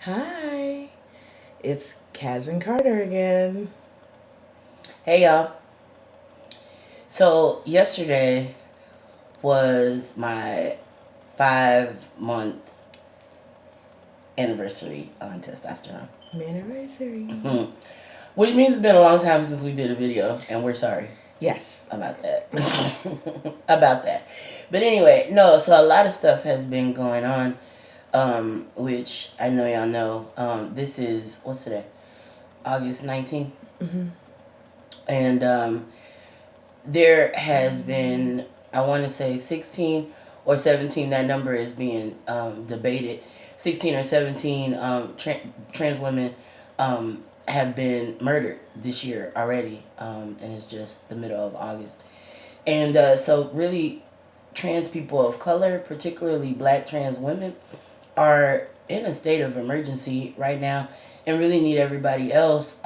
Hi, it's Kaz and Carter again. Hey y'all. So yesterday was my 5 month anniversary on testosterone. Anniversary. Mhm. Which means it's been a long time since we did a video, and we're sorry Yes. about that. About that. But anyway, no, so a lot of stuff has been going on, which I know y'all know. This is, what's today? August 19th. Mm-hmm. And there has been, I want to say 16 or 17, that number is being debated. 16 or 17 trans women have been murdered this year already, and it's just the middle of August. And so, really, trans people of color, particularly black trans women, are in a state of emergency right now and really need everybody else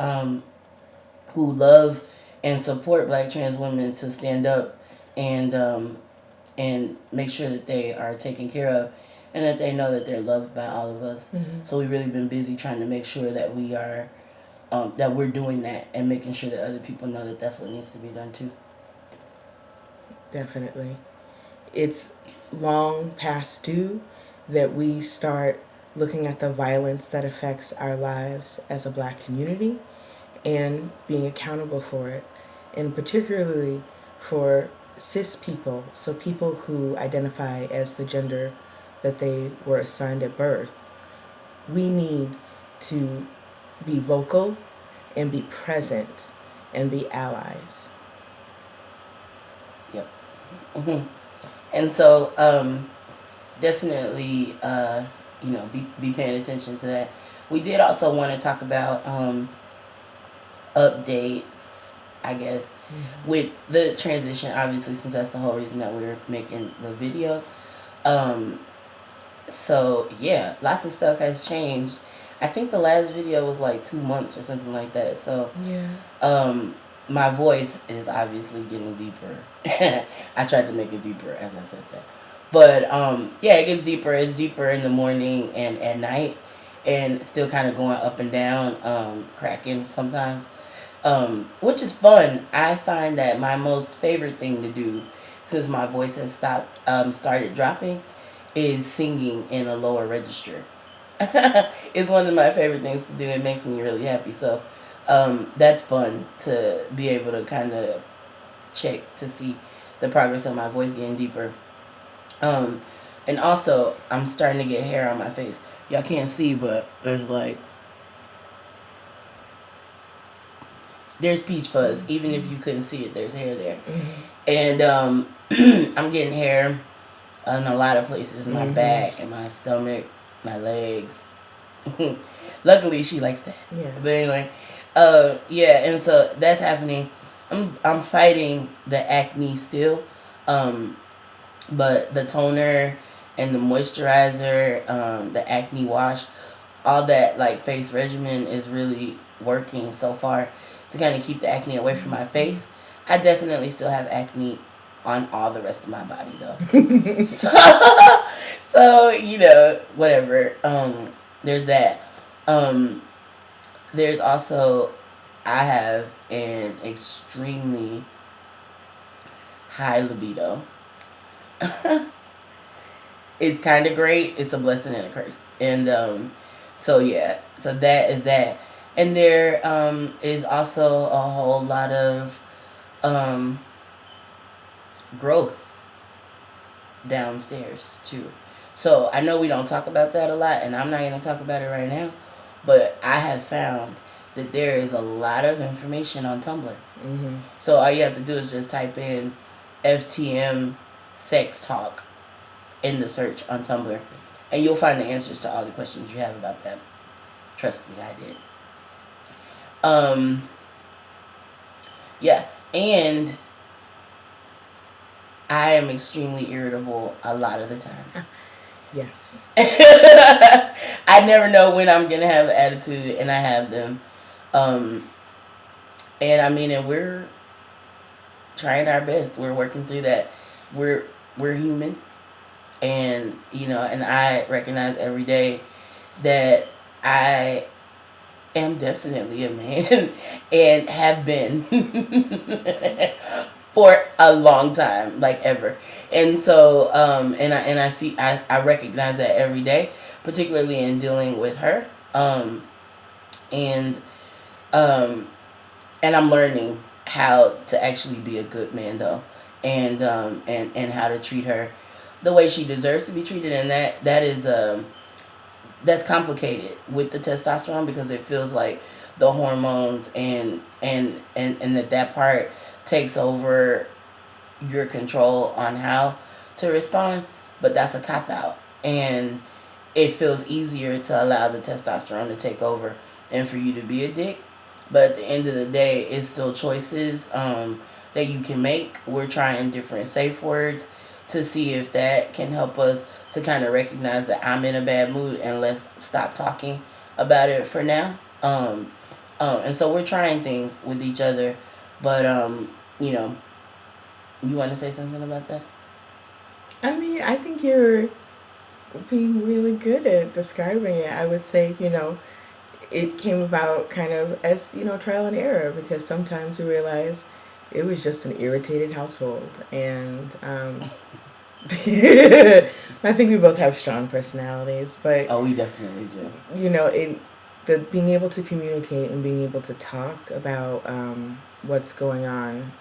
who love and support black trans women to stand up and make sure that they are taken care of and that they know that they're loved by all of us. Mm-hmm. So we've really been busy trying to make sure that we are that we're doing that and making sure that other people know that that's what needs to be done too. Definitely. It's long past due that we start looking at the violence that affects our lives as a black community and being accountable for it, and particularly for cis people, so people who identify as the gender that they were assigned at birth. We need to be vocal and be present and be allies. Yep. Hmm. And so definitely be paying attention to that. We did also want to talk about updates, I guess, Mm-hmm. with the transition, obviously, since that's the whole reason that we're making the video. Um, so, yeah, lots of stuff has changed. I think the last video was like 2 months or something like that. So, Yeah. um, my voice is obviously getting deeper. I tried to make it deeper as I said that. But, yeah, it gets deeper. It's deeper in the morning and at night. And it's still kind of going up and down, cracking sometimes, which is fun. I find that my most favorite thing to do, since my voice has started dropping, is singing in a lower register. It's one of my favorite things to do. It makes me really happy. So that's fun to be able to kind of check to see the progress of my voice getting deeper. Um, and also, I'm starting to get hair on my face. Y'all can't see, but there's peach fuzz. Even if you couldn't see it, there's hair there. Mm-hmm. And I'm getting hair in a lot of places, my Mm-hmm. back and my stomach, my legs. Luckily, she likes that. But Yes. anyway, yeah, and so that's happening. I'm fighting the acne still, um, but the toner and the moisturizer, the acne wash, all that like face regimen is really working so far to kind of keep the acne away from my face. I definitely still have acne on all the rest of my body though. So, so whatever. There's that. Um, there's also I have an extremely high libido. It's kind of great. It's a blessing and a curse. And so yeah, so that is that. And there is also a whole lot of um, growth downstairs too. So I know we don't talk about that a lot, and I'm not going to talk about it right now. But I have found that there is a lot of information on Tumblr. Mm-hmm. So all you have to do is just type in FTM sex talk in the search on Tumblr, and you'll find the answers to all the questions you have about that. Trust me, I did. Um, yeah, and I am extremely irritable a lot of the time. Yes. I never know when I'm gonna have attitude, and I have them. Um, and I mean, and we're trying our best. We're working through that. We're we're human, and and I recognize every day that I am definitely a man and have been for a long time, like ever. And so, and I see, I recognize that every day, particularly in dealing with her. And um, and I'm learning how to actually be a good man though, and how to treat her the way she deserves to be treated, and that is that's complicated with the testosterone because it feels like the hormones and that part takes over your control on how to respond, but that's a cop out, and it feels easier to allow the testosterone to take over and for you to be a dick. But at the end of the day, it's still choices that you can make. We're trying different safe words to see if that can help us to kind of recognize that I'm in a bad mood and let's stop talking about it for now. And so we're trying things with each other. But, you know, you want to say something about that? I mean, I think you're being really good at describing it. I would say, it came about kind of as, trial and error because sometimes we realize it was just an irritated household. And I think we both have strong personalities, but Oh, we definitely do. the being able to communicate and being able to talk about what's going on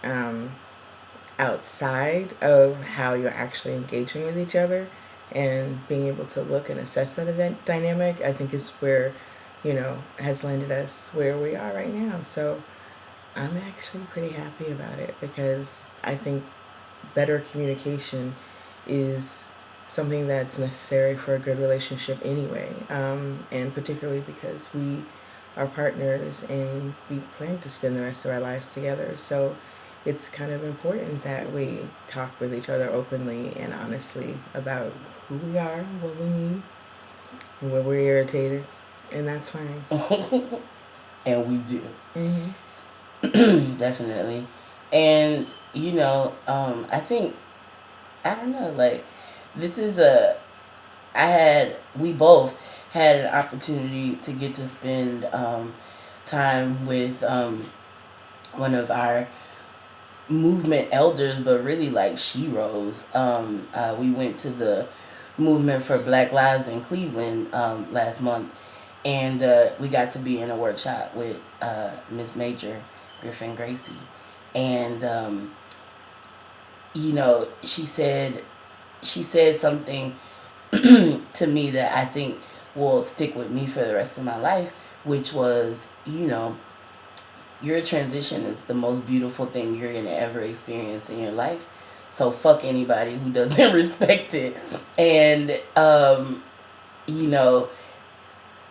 outside of how you're actually engaging with each other and being able to look and assess that dynamic, I think is where, has landed us where we are right now. So I'm actually pretty happy about it because I think better communication is something that's necessary for a good relationship anyway. And particularly because we are partners and we plan to spend the rest of our lives together. So it's kind of important that we talk with each other openly and honestly about who we are, what we need, and when we're irritated. And that's fine. And we do. Mm-hmm. Definitely. And, I think, I don't know, like, this is we both had an opportunity to get to spend time with one of our movement elders, but really like sheroes. We went to the movement for Black Lives in Cleveland last month, and we got to be in a workshop with Miss Major Griffin Gracie, and she said something to me that I think will stick with me for the rest of my life, which was, your transition is the most beautiful thing you're going to ever experience in your life. So fuck anybody who doesn't respect it. And, you know,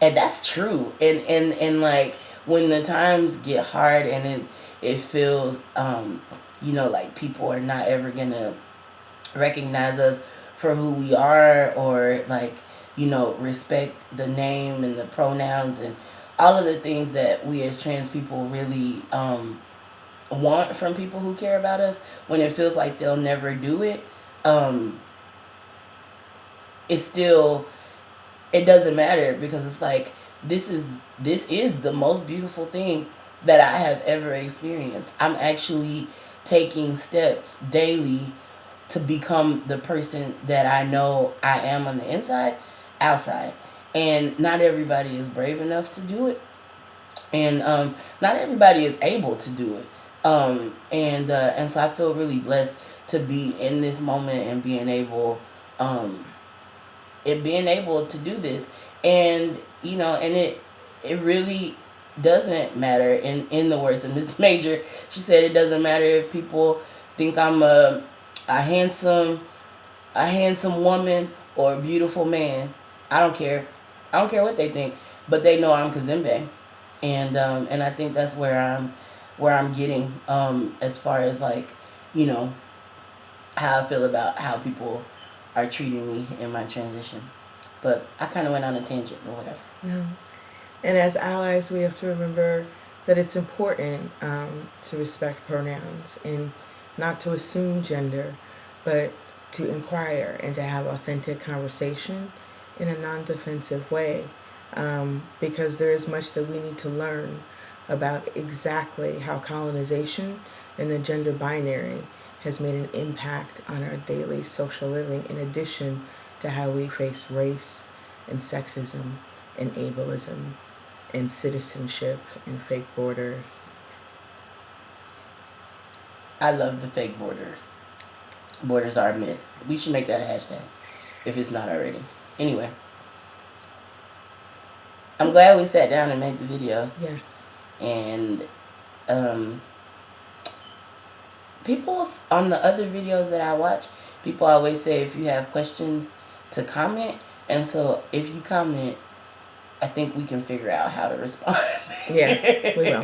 and that's true. And like when the times get hard and it feels, like people are not ever going to recognize us for who we are or like, respect the name and the pronouns and all of the things that we as trans people really want from people who care about us, when it feels like they'll never do it, it's still, it doesn't matter because it's like this is the most beautiful thing that I have ever experienced. I'm actually taking steps daily to become the person that I know I am on the inside, outside. And not everybody is brave enough to do it. And not everybody is able to do it. And so I feel really blessed to be in this moment and being able to do this. And and it really doesn't matter, in the words of Miss Major. She said it doesn't matter if people think I'm a handsome woman or a beautiful man. I don't care. I don't care what they think, but they know I'm Kazembe, and I think that's where I'm getting as far as like how I feel about how people are treating me in my transition. But I kind of went on a tangent, but whatever. No. And as allies, we have to remember that it's important to respect pronouns and not to assume gender, but to inquire and to have authentic conversation in a non-defensive way. because there is much that we need to learn about exactly how colonization and the gender binary has made an impact on our daily social living, in addition to how we face race and sexism and ableism and citizenship and fake borders. I love the fake borders. Borders are a myth. We should make that a hashtag if it's not already. Anyway, I'm glad we sat down and made the video. Yes. And people on the other videos that I watch, people always say if you have questions to comment. And so if you comment, I think we can figure out how to respond. Yeah, we will.